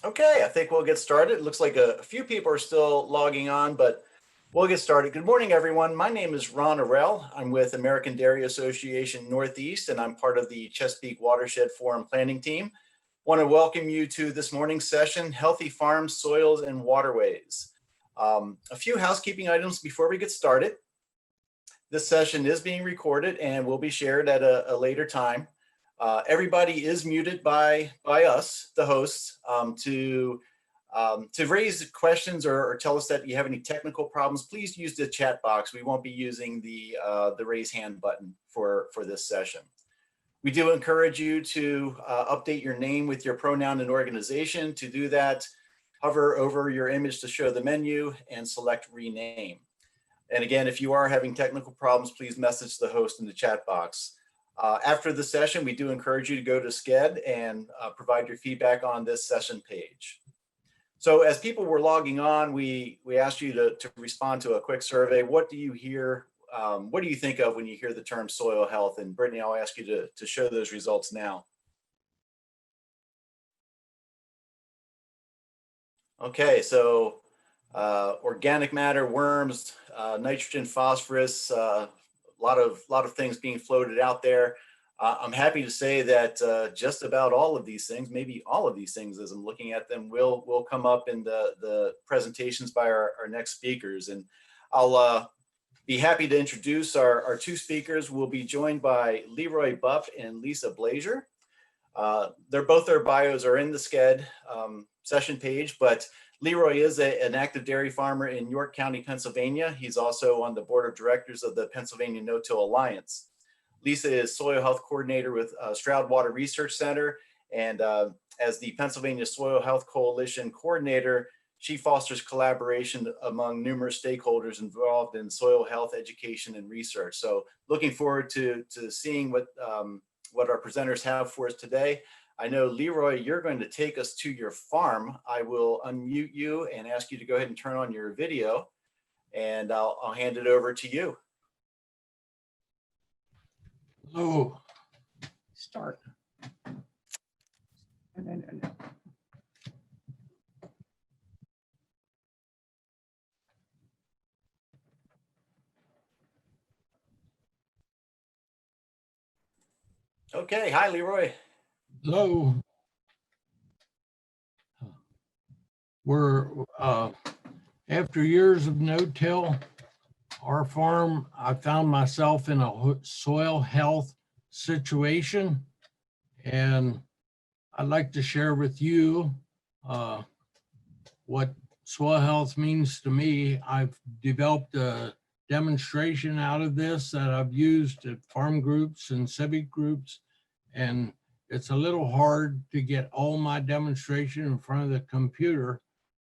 Okay, I think we'll get started. It looks like a few people are still logging on, but we'll get started. Good morning, everyone. My name is Ron Arell. I'm with American Dairy Association Northeast, and I'm part of the Chesapeake Watershed Forum Planning Team. Want to welcome you to this morning's session, Healthy Farms, Soils, and Waterways. A few housekeeping items before we get started. This session is being recorded and will be shared at a later time. Everybody is muted by us, the hosts, to raise questions or tell us that you have any technical problems. Please use the chat box. We won't be using the raise hand button for this session. We do encourage you to update your name with your pronoun and organization. To do that, hover over your image to show the menu and select rename. And again, if you are having technical problems, please message the host in the chat box. After the session, we do encourage you to go to Sched and provide your feedback on this session page. So as people were logging on, we asked you to respond to a quick survey. What do you hear? What do you think of when you hear the term soil health? And Brittany, I'll ask you to show those results now. Okay, so organic matter, worms, nitrogen, phosphorus, a lot of things being floated out there. I'm happy to say that just about all of these things, maybe all of these things as I'm looking at them, will come up in the presentations by our next speakers. And I'll be happy to introduce our two speakers. We'll be joined by Leroy Bupp and Lisa Blazure. Both their bios are in the Sched session page, but Leroy is an active dairy farmer in York County, Pennsylvania. He's also on the board of directors of the Pennsylvania No-Till Alliance. Lisa is soil health coordinator with Stroud Water Research Center, and as the Pennsylvania Soil Health Coalition coordinator, she fosters collaboration among numerous stakeholders involved in soil health education and research. So looking forward to seeing what our presenters have for us today. I know, Leroy, you're going to take us to your farm. I will unmute you and ask you to go ahead and turn on your video, and I'll hand it over to you. Hello. Start. No. Okay, hi, Leroy. Hello. We're after years of no-till, our farm, I found myself in a soil health situation, and I'd like to share with you what soil health means to me. I've developed a demonstration out of this that I've used at farm groups and civic groups, and it's a little hard to get all my demonstration in front of the computer.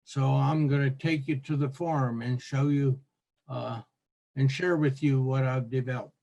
So I'm going to take you to the farm and show you and share with you what I've developed.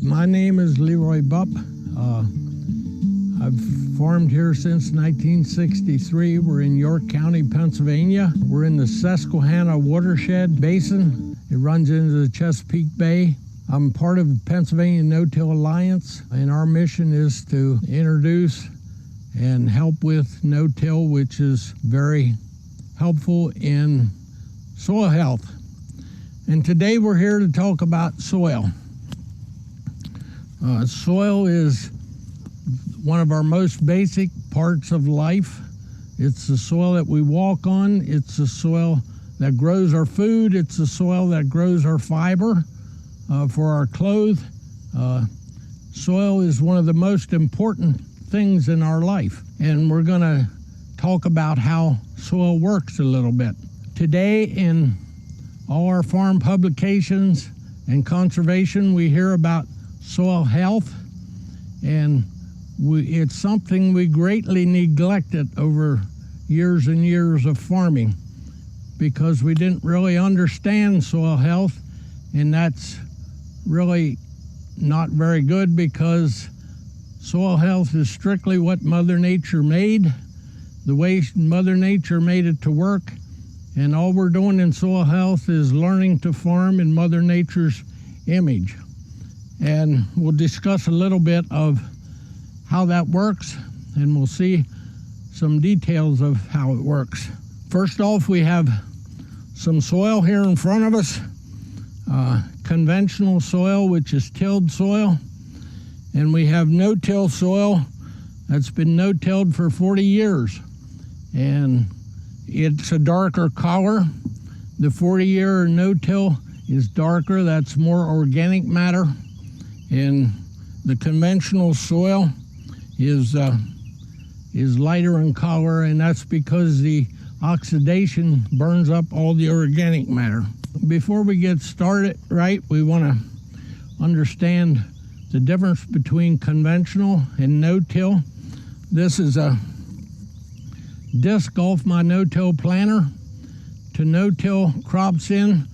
My name is Leroy Bupp. I've farmed here since 1963. We're in York County, Pennsylvania. We're in the Susquehanna Watershed Basin. It runs into the Chesapeake Bay. I'm part of the Pennsylvania No-Till Alliance, and our mission is to introduce and help with no-till, which is very helpful in soil health. And today we're here to talk about soil. Soil is one of our most basic parts of life. It's the soil that we walk on. It's the soil that grows our food. It's the soil that grows our fiber for our clothes. Soil is one of the most important things in our life. And we're going to talk about how soil works a little bit. Today in all our farm publications and conservation, we hear about soil health, and it's something we greatly neglected over years and years of farming because we didn't really understand soil health, and that's really not very good because soil health is strictly what Mother Nature made, the way Mother Nature made it to work, and all we're doing in soil health is learning to farm in Mother Nature's image. And we'll discuss a little bit of how that works, and we'll see some details of how it works. First off, we have some soil here in front of us, conventional soil, which is tilled soil, and we have no-till soil that's been no-tilled for 40 years, and it's a darker color. The 40-year no-till is darker, that's more organic matter, and the conventional soil is lighter in color, and that's because the oxidation burns up all the organic matter. Before we get started, we want to understand the difference between conventional and no-till. This is a disc golf my no-till planter. To no-till crops in,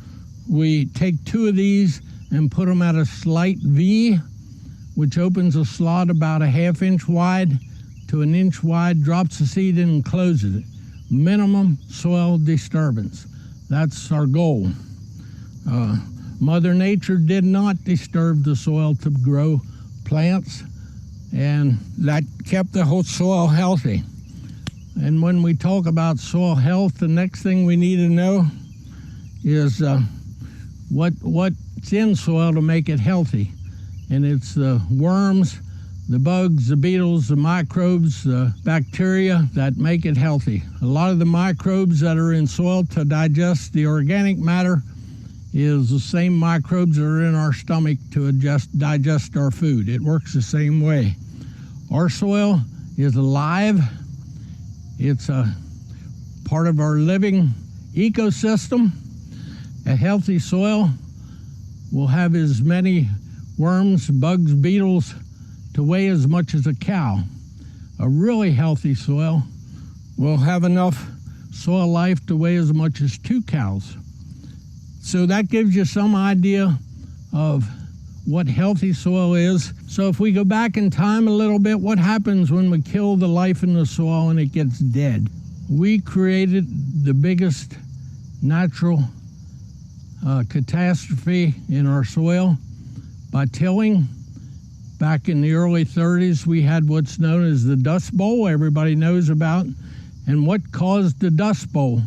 we take two of these and put them at a slight V, which opens a slot about a ½ inch wide to an inch wide, drops the seed in and closes it. Minimum soil disturbance. That's our goal. Mother Nature did not disturb the soil to grow plants, and that kept the whole soil healthy. And when we talk about soil health, the next thing we need to know is what's in soil to make it healthy. And it's the worms, the bugs, the beetles, the microbes, the bacteria that make it healthy. A lot of the microbes that are in soil to digest the organic matter is the same microbes that are in our stomach to digest our food. It works the same way. Our soil is alive. It's a part of our living ecosystem. A healthy soil will have as many worms, bugs, beetles to weigh as much as a cow. A really healthy soil will have enough soil life to weigh as much as 2 cows. So that gives you some idea of what healthy soil is. So if we go back in time a little bit, what happens when we kill the life in the soil and it gets dead? We created the biggest natural catastrophe in our soil by tilling. Back in the early 30s, we had what's known as the Dust Bowl, everybody knows about. And what caused the Dust Bowl?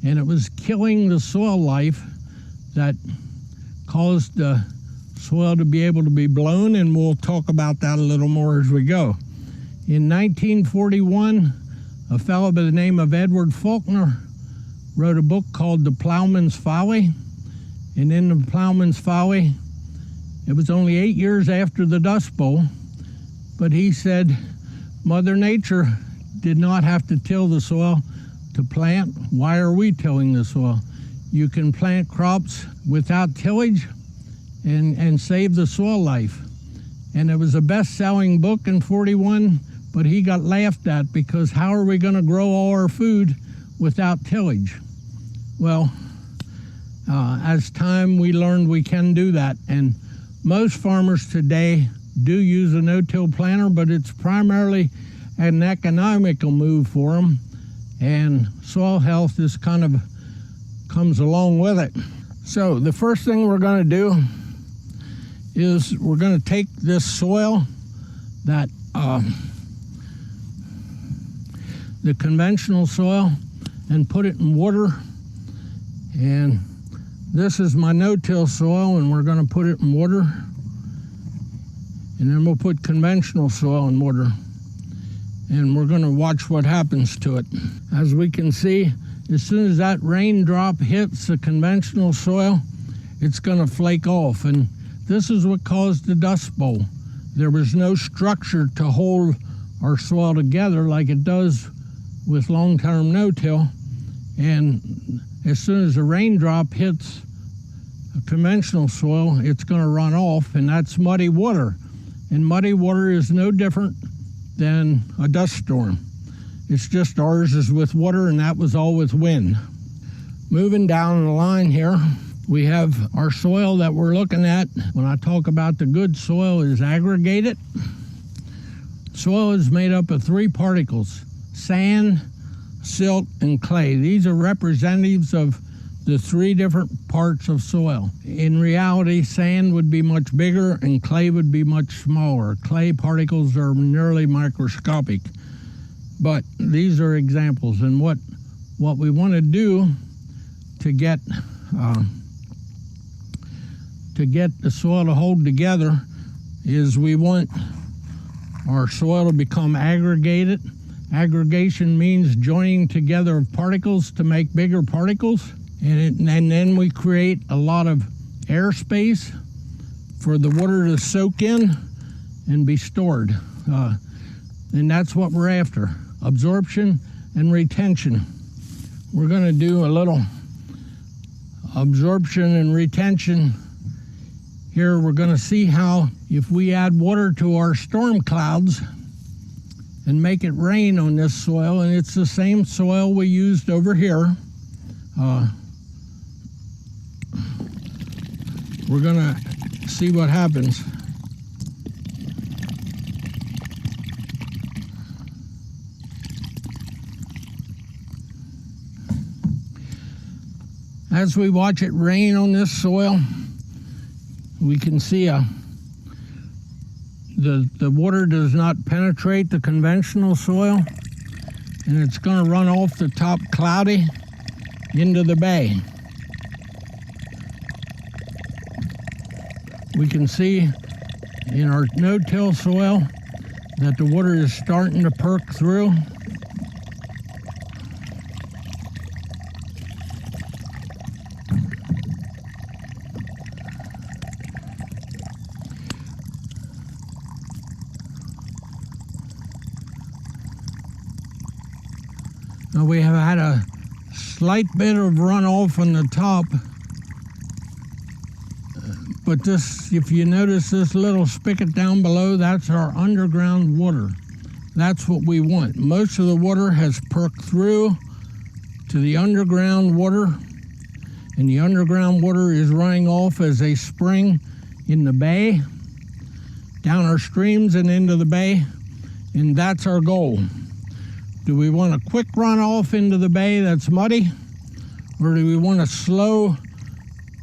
And it was killing the soil life that caused the soil to be able to be blown, and we'll talk about that a little more as we go. In 1941, a fellow by the name of Edward Faulkner wrote a book called The Plowman's Folly. And in The Plowman's Folly, it was only 8 years after the Dust Bowl, but he said Mother Nature did not have to till the soil to plant. Why are we tilling the soil? You can plant crops without tillage and save the soil life. And it was a best-selling book in 41, but he got laughed at because how are we going to grow all our food without tillage? Well, as time we learned we can do that, and most farmers today do use a no-till planter, but it's primarily an economical move for them, and soil health is kind of comes along with it. So the first thing we're going to do is we're going to take this soil that the conventional soil and put it in water, and this is my no-till soil, and we're going to put it in water, and then we'll put conventional soil in water, and we're going to watch what happens to it. As we can see, as soon as that raindrop hits the conventional soil, it's going to flake off, and this is what caused the Dust Bowl. There was no structure to hold our soil together like it does with long-term no-till, and as soon as the raindrop hits a conventional soil, it's going to run off, and that's muddy water. And muddy water is no different than a dust storm. It's just ours is with water, and that was all with wind. Moving down the line here, we have our soil that we're looking at. When I talk about the good soil is aggregated. Soil is made up of three particles: sand, silt, and clay. These are representatives of the three different parts of soil. In reality, sand would be much bigger and clay would be much smaller. Clay particles are nearly microscopic. But these are examples, and what we want to do to get the soil to hold together is we want our soil to become aggregated. Aggregation means joining together of particles to make bigger particles, and then we create a lot of airspace for the water to soak in and be stored. And that's what we're after: absorption and retention. We're going to do a little absorption and retention. Here we're going to see how if we add water to our storm clouds and make it rain on this soil, and it's the same soil we used over here, we're going to see what happens. As we watch it rain on this soil, we can see the water does not penetrate the conventional soil, and it's going to run off the top cloudy into the bay. We can see in our no-till soil that the water is starting to perk through. Now we have had a slight bit of runoff on the top, but this, if you notice this little spigot down below, that's our underground water. That's what we want. Most of the water has perked through to the underground water, and the underground water is running off as a spring in the bay, down our streams and into the bay, and that's our goal. Do we want a quick runoff into the bay that's muddy, or do we want a slow,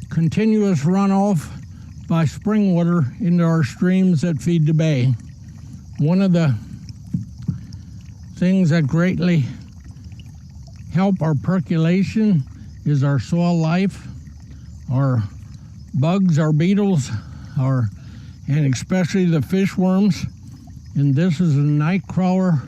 continuous runoff by spring water into our streams that feed the bay? One of the things that greatly help our percolation is our soil life, our bugs, our beetles, and especially the fish worms. And this is a night crawler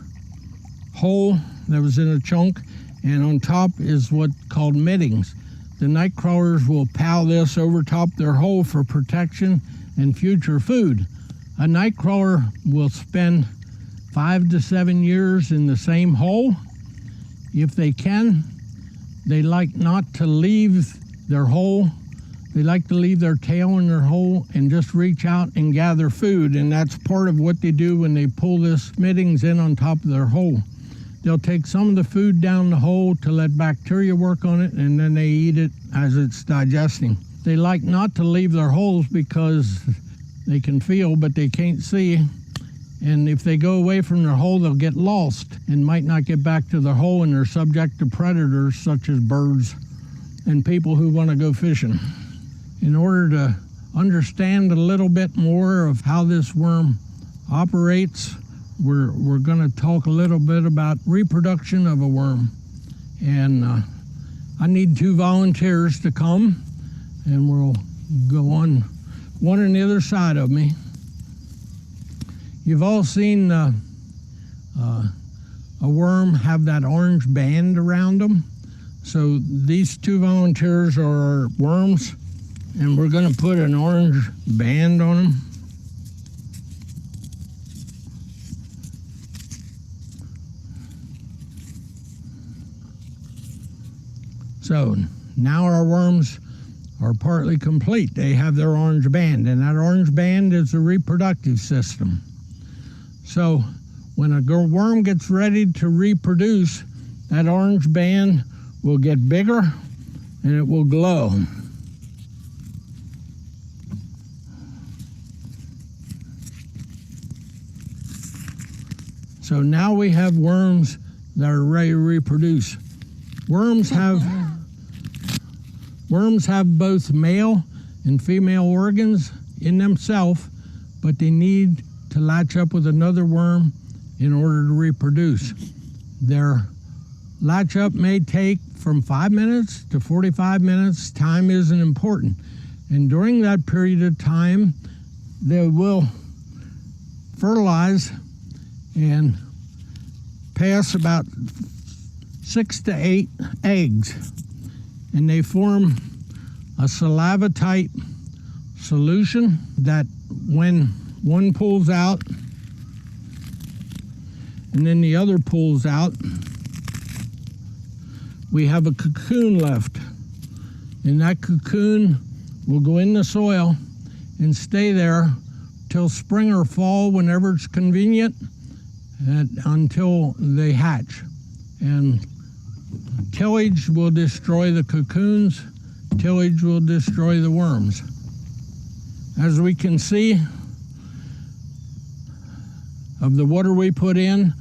hole that was in a chunk, and on top is what's called middings. The night crawlers will pile this over top their hole for protection and future food. A night crawler will spend 5 to 7 years in the same hole. If they can, they like not to leave their hole. They like to leave their tail in their hole and just reach out and gather food, and that's part of what they do when they pull this middings in on top of their hole. They'll take some of the food down the hole to let bacteria work on it, and then they eat it as it's digesting. They like not to leave their holes because they can feel, but they can't see. And if they go away from their hole, they'll get lost and might not get back to their hole, and they're subject to predators such as birds and people who want to go fishing. In order to understand a little bit more of how this worm operates, we're going to talk a little bit about reproduction of a worm. And I need 2 volunteers to come, and we'll go on one on the other side of me. You've all seen a worm have that orange band around them. So these 2 volunteers are our worms, and we're going to put an orange band on them. So now our worms are partly complete. They have their orange band, and that orange band is the reproductive system. So when a worm gets ready to reproduce, that orange band will get bigger and it will glow. So now we have worms that are ready to reproduce. Worms have both male and female organs in themselves, but they need to latch up with another worm in order to reproduce. Their latch up may take from 5 minutes to 45 minutes. Time isn't important. And during that period of time, they will fertilize and pass about 6 to 8 eggs, and they form a saliva-type solution that when one pulls out and then the other pulls out, we have a cocoon left, and that cocoon will go in the soil and stay there till spring or fall, whenever it's convenient, until they hatch. And tillage will destroy the cocoons, tillage will destroy the worms. As we can see, of the water we put in,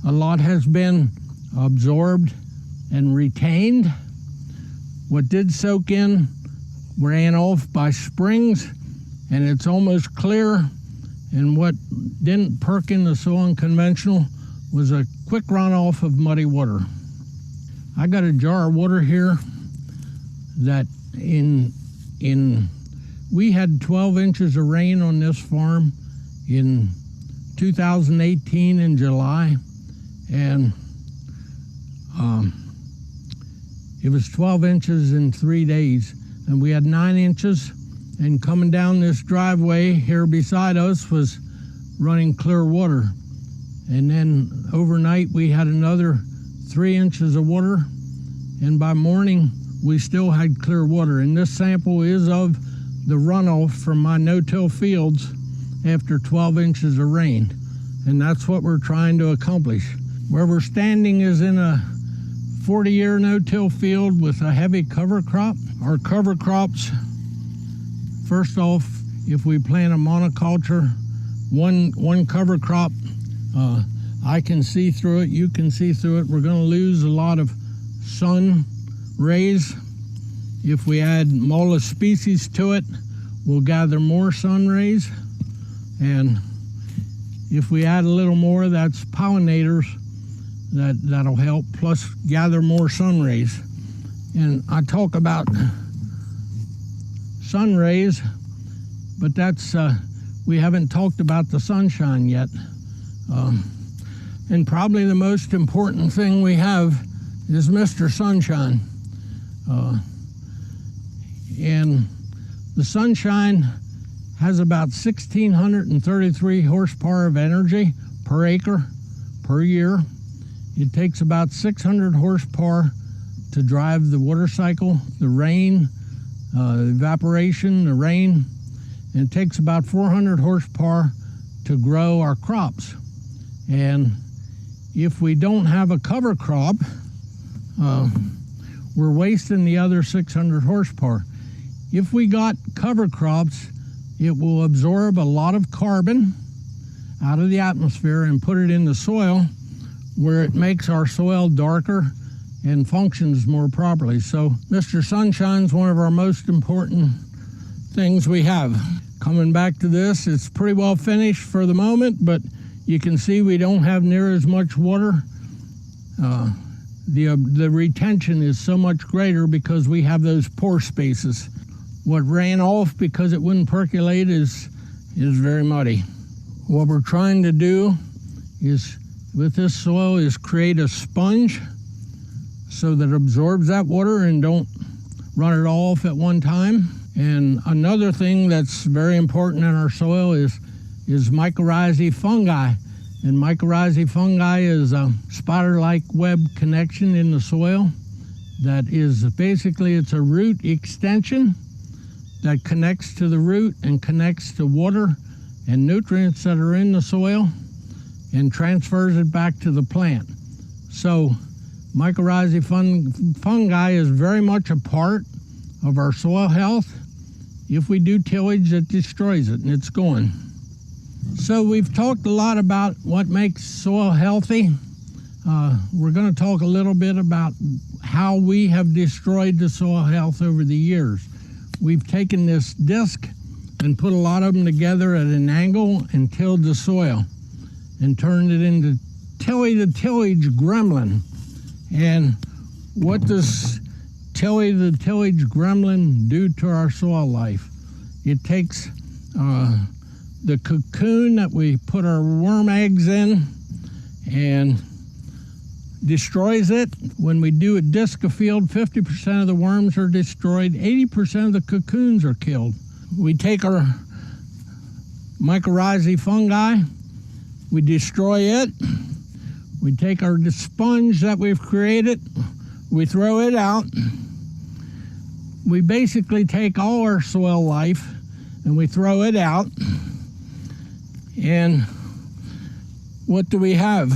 a lot has been absorbed and retained. What did soak in ran off by springs, and it's almost clear. And what didn't perk in the soil and conventional was a quick runoff of muddy water. I got a jar of water here that we had 12 inches of rain on this farm in 2018 in July, and it was 12 inches in 3 days, and we had 9 inches. And coming down this driveway here beside us was running clear water. And then overnight we had another 3 inches of water, and by morning we still had clear water. And this sample is of the runoff from my no-till fields after 12 inches of rain. And that's what we're trying to accomplish. Where we're standing is in a 40-year no-till field with a heavy cover crop. Our cover crops, first off, if we plant a monoculture, one cover crop, I can see through it, you can see through it. We're going to lose a lot of sun rays. If we add mollusc species to it, we'll gather more sun rays. And if we add a little more, that's pollinators that'll help, plus gather more sun rays. And I talk about sun rays, but that's we haven't talked about the sunshine yet. And probably the most important thing we have is Mr. Sunshine. And the sunshine has about 1,633 horsepower of energy per acre per year. It takes about 600 horsepower to drive the water cycle, the rain, evaporation, the rain, and it takes about 400 horsepower to grow our crops. And if we don't have a cover crop, we're wasting the other 600 horsepower. If we got cover crops, it will absorb a lot of carbon out of the atmosphere and put it in the soil, where it makes our soil darker and functions more properly. So Mr. Sunshine's one of our most important things we have. Coming back to this, it's pretty well finished for the moment, but you can see we don't have near as much water. The retention is so much greater because we have those pore spaces. What ran off because it wouldn't percolate is very muddy. What we're trying to do is, with this soil, is create a sponge so that it absorbs that water and don't run it all off at one time. And another thing that's very important in our soil is mycorrhizae fungi. And mycorrhizae fungi is a spider-like web connection in the soil that is basically, it's a root extension that connects to the root and connects to water and nutrients that are in the soil and transfers it back to the plant. So mycorrhizae fungi is very much a part of our soil health. If we do tillage, it destroys it and it's gone. So we've talked a lot about what makes soil healthy. We're going to talk a little bit about how we have destroyed the soil health over the years. We've taken this disc and put a lot of them together at an angle and tilled the soil and turned it into Tilly the Tillage gremlin. And what does Tilly the Tillage gremlin do to our soil life? It takes the cocoon that we put our worm eggs in and destroys it. When we do a disc of field, 50% of the worms are destroyed, 80% of the cocoons are killed. We take our mycorrhizae fungi, we destroy it. We take our sponge that we've created, we throw it out. We basically take all our soil life and we throw it out. And what do we have?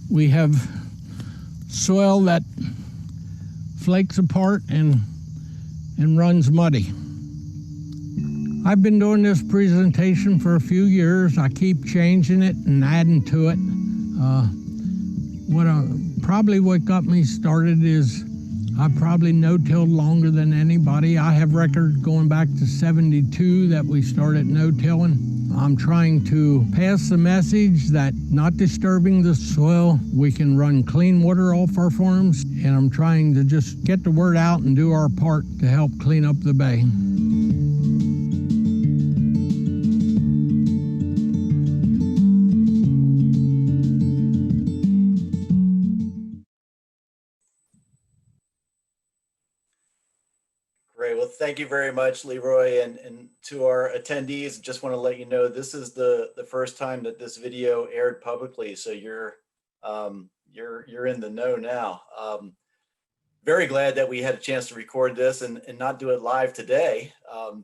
We have soil that flakes apart and runs muddy. I've been doing this presentation for a few years. I keep changing it and adding to it. What got me started is I probably no-tilled longer than anybody. I have records going back to 72 that we started no-tilling. I'm trying to pass the message that not disturbing the soil, we can run clean water off our farms, and I'm trying to just get the word out and do our part to help clean up the bay. Great. Well, thank you very much, Leroy. And to our attendees, just want to let you know this is the first time that this video aired publicly, so you're in the know now. Very glad that we had a chance to record this and not do it live today.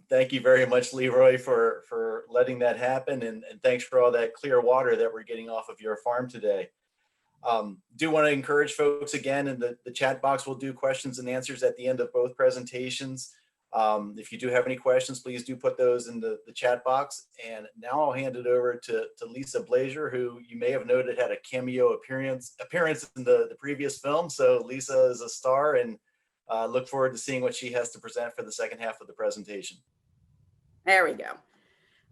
Thank you very much, Leroy, for letting that happen, and thanks for all that clear water that we're getting off of your farm today. Do want to encourage folks again in the chat box. We'll do questions and answers at the end of both presentations. If you do have any questions, please do put those in the chat box. And now I'll hand it over to Lisa Blazure, who you may have noted had a cameo appearance in the previous film. So Lisa is a star, and look forward to seeing what she has to present for the second half of the presentation. There we go.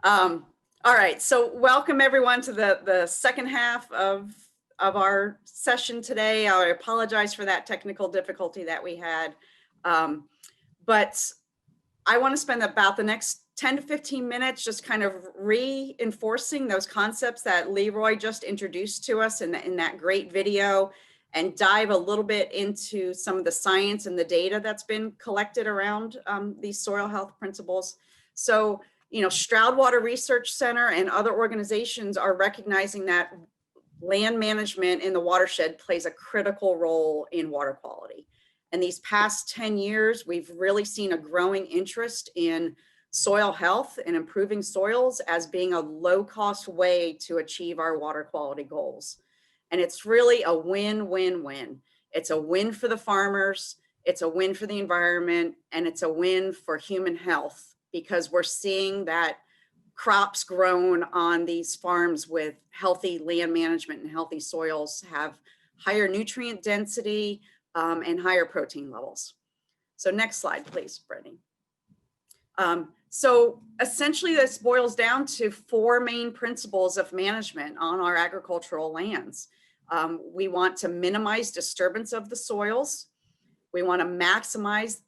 All right, so welcome everyone to the second half of our session today. I apologize for that technical difficulty that we had. But I want to spend about the next 10 to 15 minutes just kind of reinforcing those concepts that Leroy just introduced to us in that great video, and dive a little bit into some of the science and the data that's been collected around these soil health principles. So, you know, Stroud Water Research Center and other organizations are recognizing that land management in the watershed plays a critical role in water quality. And these past 10 years, we've really seen a growing interest in soil health and improving soils as being a low-cost way to achieve our water quality goals. And it's really a win-win-win. It's a win for the farmers, it's a win for the environment, and it's a win for human health, because we're seeing that crops grown on these farms with healthy land management and healthy soils have higher nutrient density and higher protein levels. So next slide, please, Brittany. So essentially this boils down to four main principles of management on our agricultural lands. We want to minimize disturbance of the soils. We want to maximize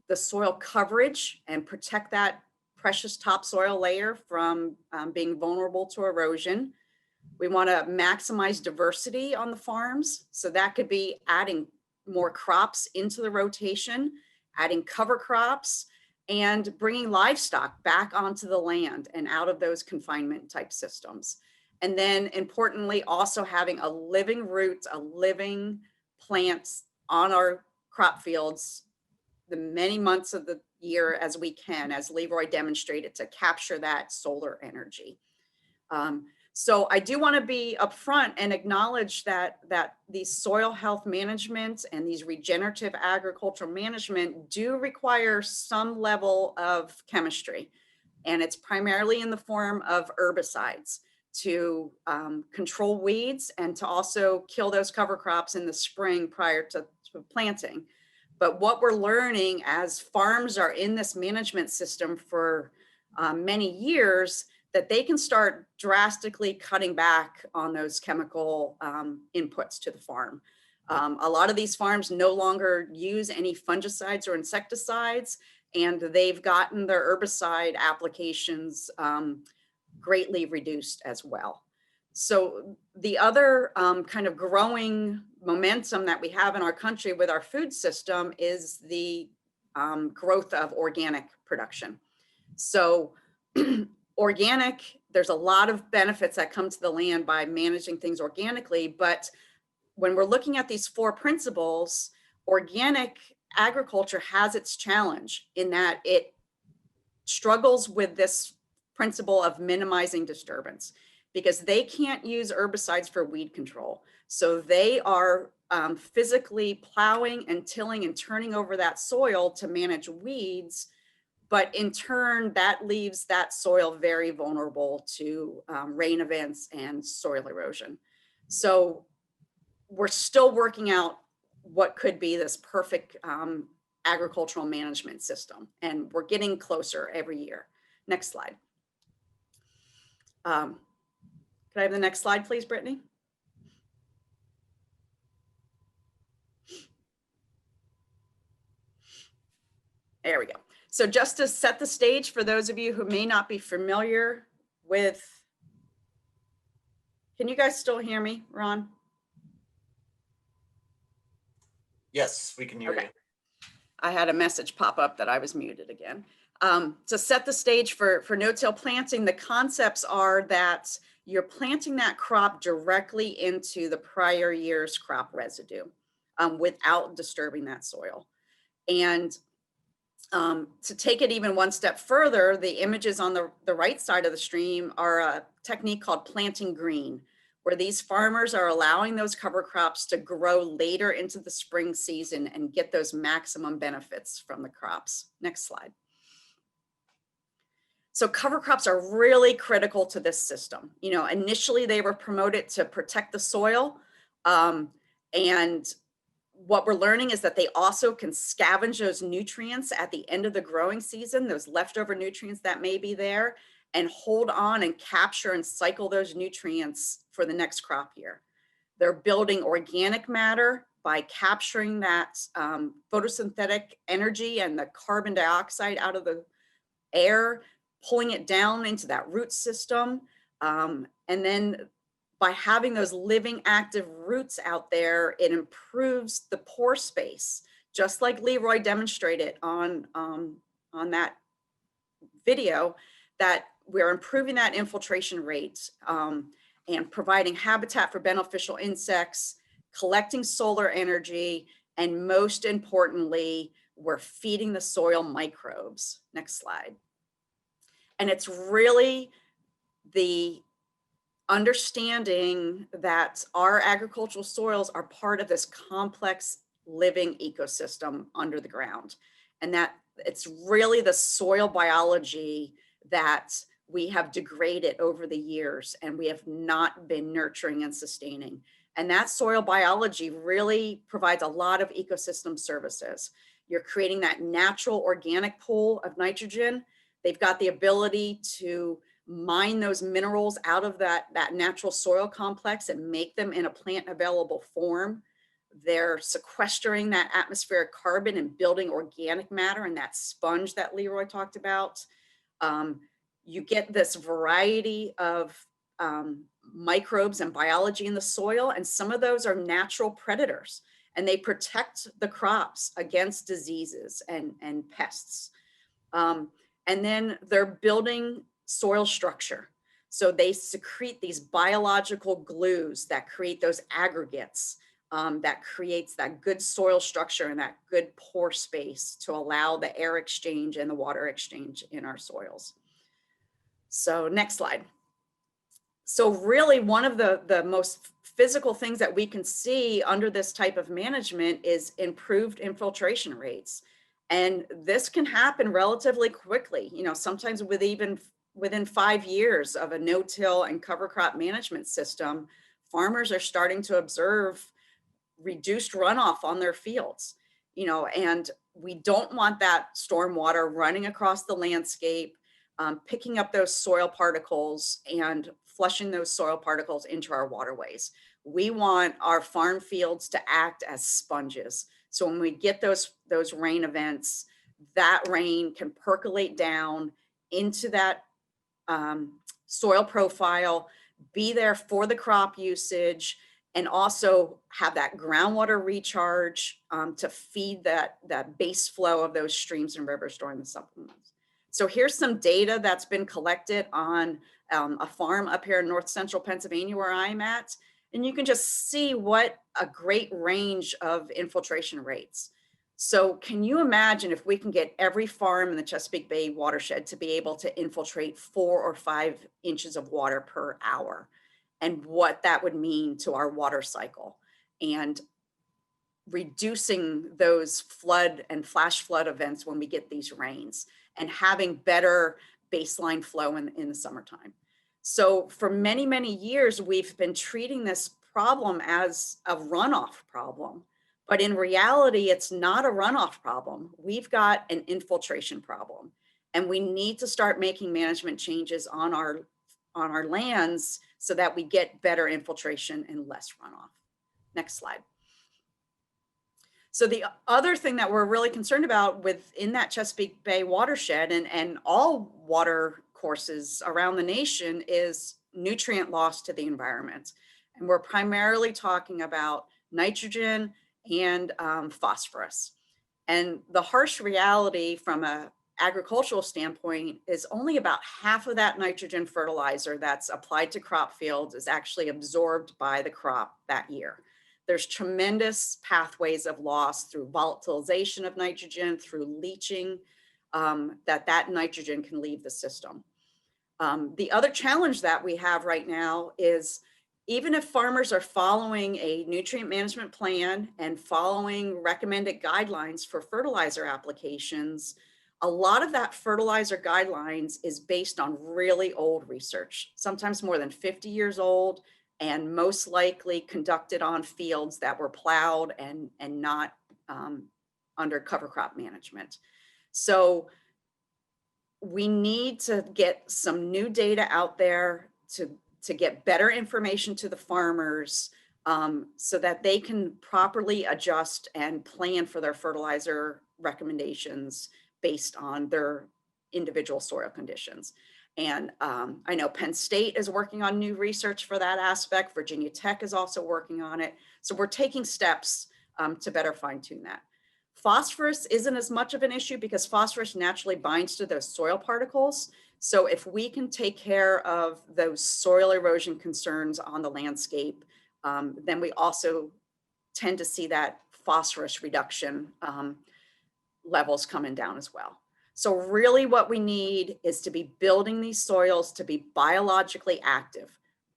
the soil coverage and protect that precious topsoil layer from being vulnerable to erosion. We want to maximize diversity on the farms. So that could be adding more crops into the rotation, adding cover crops, and bringing livestock back onto the land and out of those confinement type systems. And then importantly, also having a living root, a living plants on our crop fields the many months of the year as we can, as Leroy demonstrated, to capture that solar energy. So I do want to be upfront and acknowledge that these soil health management and these regenerative agricultural management do require some level of chemistry. And it's primarily in the form of herbicides to control weeds and to also kill those cover crops in the spring prior to planting. But what we're learning as farms are in this management system for many years, that they can start drastically cutting back on those chemical inputs to the farm. A lot of these farms no longer use any fungicides or insecticides, and they've gotten their herbicide applications greatly reduced as well. So the other kind of growing momentum that we have in our country with our food system is the growth of organic production. So organic, there's a lot of benefits that come to the land by managing things organically, but when we're looking at these 4 principles, organic agriculture has its challenge in that it struggles with this principle of minimizing disturbance, because they can't use herbicides for weed control. So they are physically plowing and tilling and turning over that soil to manage weeds. But in turn, that leaves that soil very vulnerable to rain events and soil erosion. So we're still working out what could be this perfect agricultural management system. And we're getting closer every year. Next slide. Could I have the next slide, please, Brittany? There we go. So just to set the stage for those of you who may not be familiar with, can you guys still hear me, Ron? Yes, we can hear you. I had a message pop up that I was muted again. To set the stage for no-till planting, the concepts are that you're planting that crop directly into the prior year's crop residue without disturbing that soil. And to take it even one step further, the images on the right side of the stream are a technique called planting green, where these farmers are allowing those cover crops to grow later into the spring season and get those maximum benefits from the crops. Next slide. So cover crops are really critical to this system. You know, initially they were promoted to protect the soil, and what we're learning is that they also can scavenge those nutrients at the end of the growing season, those leftover nutrients that may be there, and hold on and capture and cycle those nutrients for the next crop year. They're building organic matter by capturing that photosynthetic energy and the carbon dioxide out of the air, pulling it down into that root system. And then by having those living active roots out there, it improves the pore space, just like Leroy demonstrated on that video, that we're improving that infiltration rate and providing habitat for beneficial insects, collecting solar energy, and most importantly, we're feeding the soil microbes. Next slide. And it's really the understanding that our agricultural soils are part of this complex living ecosystem under the ground. And that it's really the soil biology that we have degraded over the years and we have not been nurturing and sustaining. And that soil biology really provides a lot of ecosystem services. You're creating that natural organic pool of nitrogen. They've got the ability to mine those minerals out of that natural soil complex and make them in a plant available form. They're sequestering that atmospheric carbon and building organic matter and that sponge that Leroy talked about. You get this variety of microbes and biology in the soil, and some of those are natural predators, and they protect the crops against diseases and pests. And then they're building soil structure. So they secrete these biological glues that create those aggregates that creates that good soil structure and that good pore space to allow the air exchange and the water exchange in our soils. So next slide. So really one of the most physical things that we can see under this type of management is improved infiltration rates. And this can happen relatively quickly, you know, sometimes within 5 years of a no-till and cover crop management system, farmers are starting to observe reduced runoff on their fields, you know, and we don't want that stormwater running across the landscape, picking up those soil particles and flushing those soil particles into our waterways. We want our farm fields to act as sponges. So when we get those rain events, that rain can percolate down into that soil profile, be there for the crop usage, and also have that groundwater recharge to feed that base flow of those streams and rivers during the summer months. So here's some data that's been collected on a farm up here in north central Pennsylvania where I'm at. And you can just see what a great range of infiltration rates. So can you imagine if we can get every farm in the Chesapeake Bay watershed to be able to infiltrate 4 or 5 inches of water per hour, and what that would mean to our water cycle and reducing those flood and flash flood events when we get these rains and having better baseline flow in the summertime. So for many, many years, we've been treating this problem as a runoff problem, but in reality, it's not a runoff problem. We've got an infiltration problem, and we need to start making management changes on our lands so that we get better infiltration and less runoff. Next slide. So the other thing that we're really concerned about within that Chesapeake Bay watershed and all water courses around the nation is nutrient loss to the environment. And we're primarily talking about nitrogen and phosphorus. And the harsh reality from a agricultural standpoint is only about half of that nitrogen fertilizer that's applied to crop fields is actually absorbed by the crop that year. There's tremendous pathways of loss through volatilization of nitrogen, through leaching, that nitrogen can leave the system. The other challenge that we have right now is even if farmers are following a nutrient management plan and following recommended guidelines for fertilizer applications, a lot of that fertilizer guidelines is based on really old research, sometimes more than 50 years old, and most likely conducted on fields that were plowed and not under cover crop management. So we need to get some new data out there to get better information to the farmers so that they can properly adjust and plan for their fertilizer recommendations based on their individual soil conditions. And I know Penn State is working on new research for that aspect. Virginia Tech is also working on it. So we're taking steps to better fine tune that. Phosphorus isn't as much of an issue because phosphorus naturally binds to those soil particles. So if we can take care of those soil erosion concerns on the landscape, then we also tend to see that phosphorus reduction levels coming down as well. So really what we need is to be building these soils to be biologically active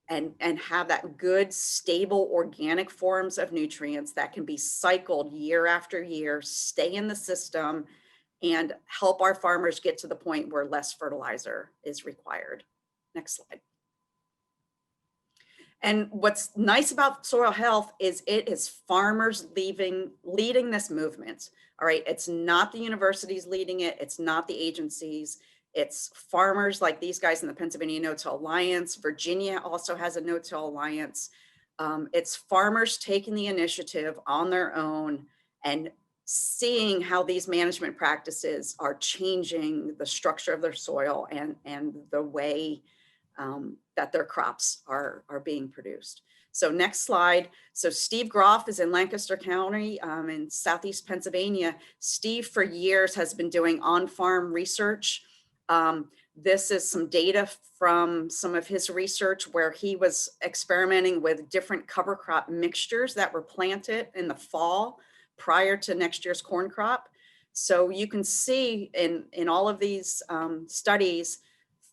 and have that good, stable, organic forms of nutrients that can be cycled year after year, stay in the system, and help our farmers get to the point where less fertilizer is required. Next slide. And what's nice about soil health is it is farmers leading this movement. All right, it's not the universities leading it. It's not the agencies. It's farmers like these guys in the Pennsylvania No-Till Alliance. Virginia also has a No-Till Alliance. It's farmers taking the initiative on their own and seeing how these management practices are changing the structure of their soil and the way that their crops are being produced. So next slide. So Steve Groff is in Lancaster County in Southeast Pennsylvania. Steve for years has been doing on-farm research This is some data from some of his research where he was experimenting with different cover crop mixtures that were planted in the fall prior to next year's corn crop. So you can see in all of these studies,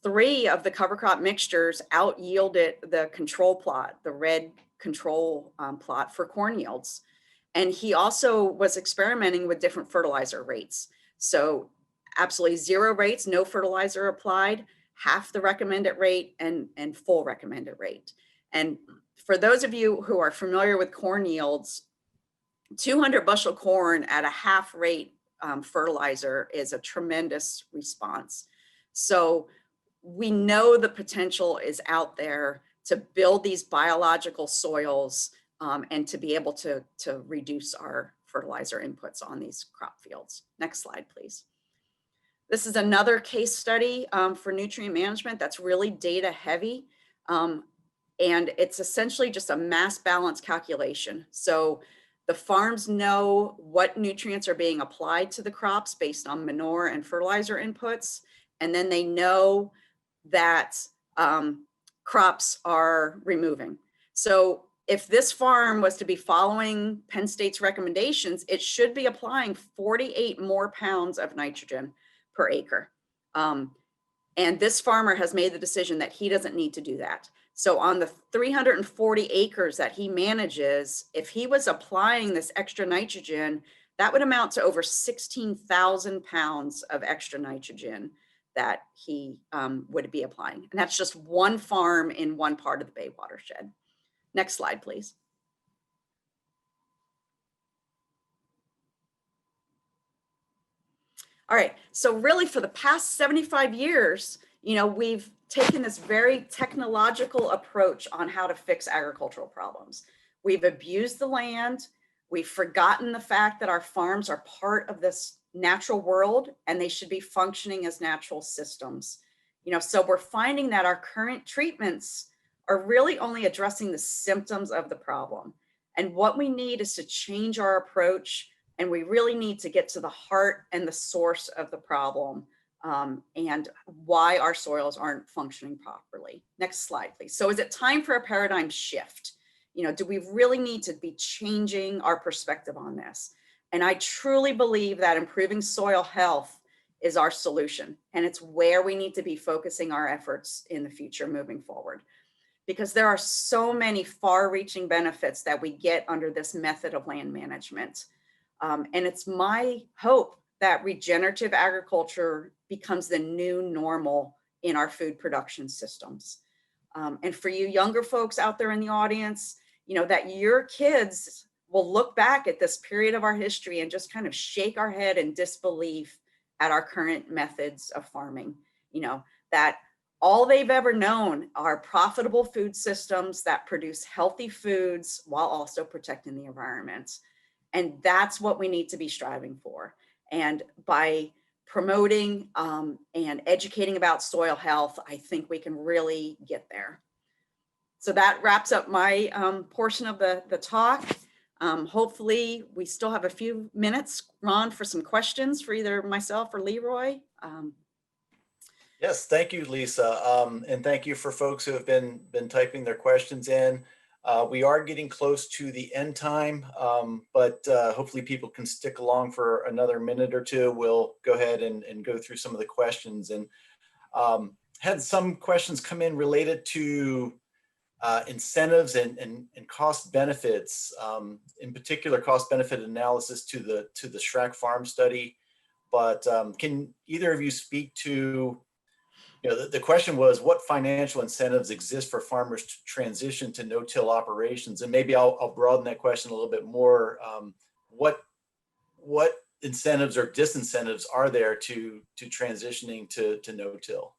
3 of the cover crop mixtures out yielded the control plot, the red control plot for corn yields. And he also was experimenting with different fertilizer rates. So absolutely 0 rates, no fertilizer applied, half the recommended rate, and full recommended rate. And for those of you who are familiar with corn yields, 200 bushel corn at a half rate fertilizer is a tremendous response. So we know the potential is out there to build these biological soils and to be able to reduce our fertilizer inputs on these crop fields. Next slide, please. This is another case study for nutrient management that's really data heavy. And it's essentially just a mass balance calculation. So the farms know what nutrients are being applied to the crops based on manure and fertilizer inputs. And then they know that crops are removing. So if this farm was to be following Penn State's recommendations, it should be applying 48 more pounds of nitrogen per acre. And this farmer has made the decision that he doesn't need to do that. So on the 340 acres that he manages, if he was applying this extra nitrogen, that would amount to over 16,000 pounds of extra nitrogen that he would be applying. And that's just one farm in one part of the Bay watershed. Next slide, please. All right, so really for the past 75 years, we've taken this very technological approach on how to fix agricultural problems. We've abused the land. We've forgotten the fact that our farms are part of this natural world and they should be functioning as natural systems. So we're finding that our current treatments are really only addressing the symptoms of the problem. And what we need is to change our approach, and we really need to get to the heart and the source of the problem and why our soils aren't functioning properly. Next slide, please. So is it time for a paradigm shift? Do we really need to be changing our perspective on this? And I truly believe that improving soil health is our solution. And it's where we need to be focusing our efforts in the future moving forward. Because there are so many far-reaching benefits that we get under this method of land management. And it's my hope that regenerative agriculture becomes the new normal in our food production systems. And for you younger folks out there in the audience, that your kids will look back at this period of our history and just kind of shake our head in disbelief at our current methods of farming, that all they've ever known are profitable food systems that produce healthy foods while also protecting the environment. And that's what we need to be striving for. And by promoting and educating about soil health, I think we can really get there. So that wraps up my portion of the talk. Hopefully we still have a few minutes, Ron, for some questions for either myself or Leroy. Yes, thank you, Lisa. And thank you for folks who have been typing their questions in. We are getting close to the end time, but hopefully people can stick along for another minute or two. We'll go ahead and go through some of the questions, and had some questions come in related to incentives and cost benefits, in particular cost benefit analysis to the Schrack farm study. But can either of you speak to, the question was, what financial incentives exist for farmers to transition to no-till operations? And maybe I'll broaden that question a little bit more. What incentives or disincentives are there to transitioning to no-till?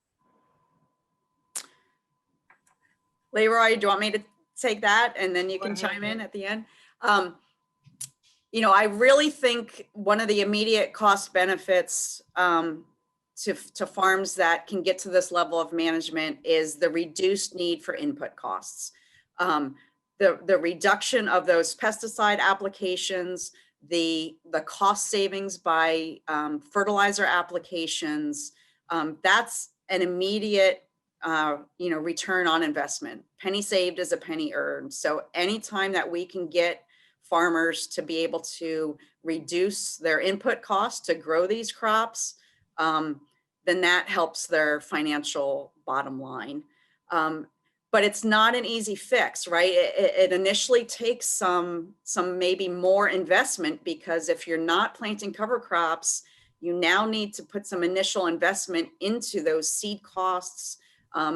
Leroy, do you want me to take that and then you can chime in at the end? I really think one of the immediate cost benefits to farms that can get to this level of management is the reduced need for input costs. The reduction of those pesticide applications, the cost savings by fertilizer applications, that's an immediate return on investment. Penny saved is a penny earned. So anytime that we can get farmers to be able to reduce their input costs to grow these crops, then that helps their financial bottom line. But it's not an easy fix, right? It initially takes some maybe more investment, because if you're not planting cover crops, you now need to put some initial investment into those seed costs,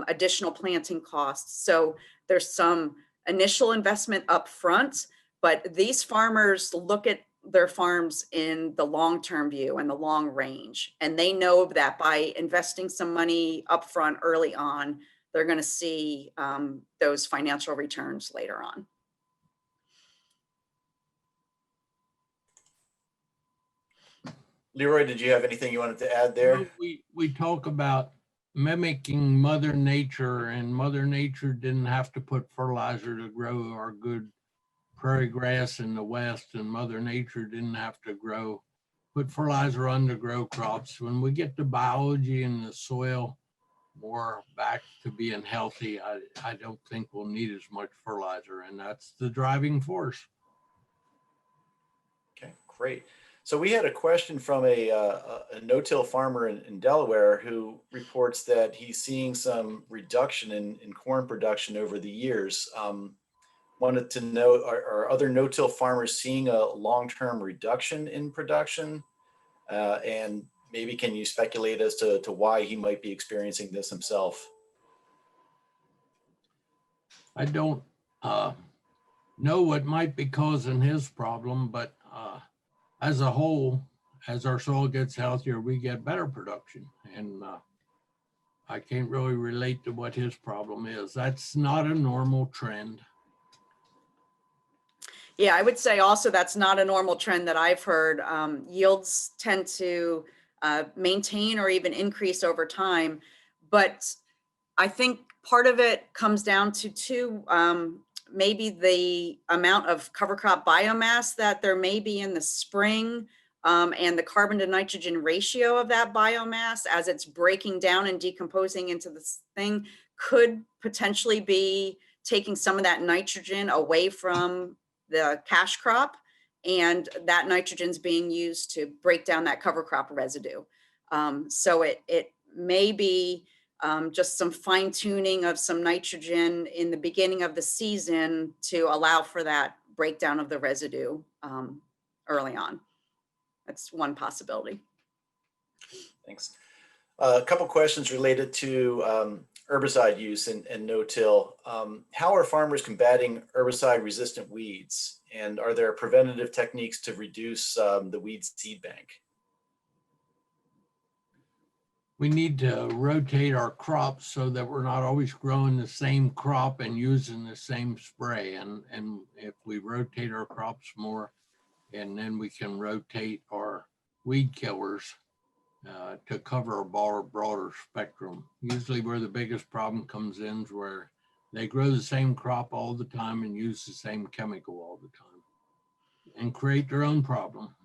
additional planting costs. So there's some initial investment up front, but these farmers look at their farms in the long-term view and the long range. And they know that by investing some money up front early on, they're going to see those financial returns later on. Leroy, did you have anything you wanted to add there? We talk about mimicking Mother Nature, and Mother Nature didn't have to put fertilizer to grow our good prairie grass in the West, and Mother Nature didn't have to put fertilizer on to grow crops. When we get the biology in the soil more back to being healthy, I don't think we'll need as much fertilizer, and that's the driving force. Okay, great. So we had a question from a no-till farmer in Delaware who reports that he's seeing some reduction in corn production over the years. Wanted to know, are other no-till farmers seeing a long-term reduction in production? And maybe can you speculate as to why he might be experiencing this himself? I don't know what might be causing his problem, but as a whole, as our soil gets healthier, we get better production. And I can't really relate to what his problem is. That's not a normal trend. Yeah, I would say also that's not a normal trend that I've heard. Yields tend to maintain or even increase over time. But I think part of it comes down to maybe the amount of cover crop biomass that there may be in the spring, and the carbon to nitrogen ratio of that biomass as it's breaking down and decomposing into this thing could potentially be taking some of that nitrogen away from the cash crop, and that nitrogen's being used to break down that cover crop residue. So it may be just some fine tuning of some nitrogen in the beginning of the season to allow for that breakdown of the residue early on. That's one possibility. Thanks. A couple questions related to herbicide use and no-till. How are farmers combating herbicide-resistant weeds? And are there preventative techniques to reduce the weed seed bank? We need to rotate our crops so that we're not always growing the same crop and using the same spray. And if we rotate our crops more, and then we can rotate our weed killers to cover a broader spectrum. Usually where the biggest problem comes in is where they grow the same crop all the time and use the same chemical all the time and create their own problem.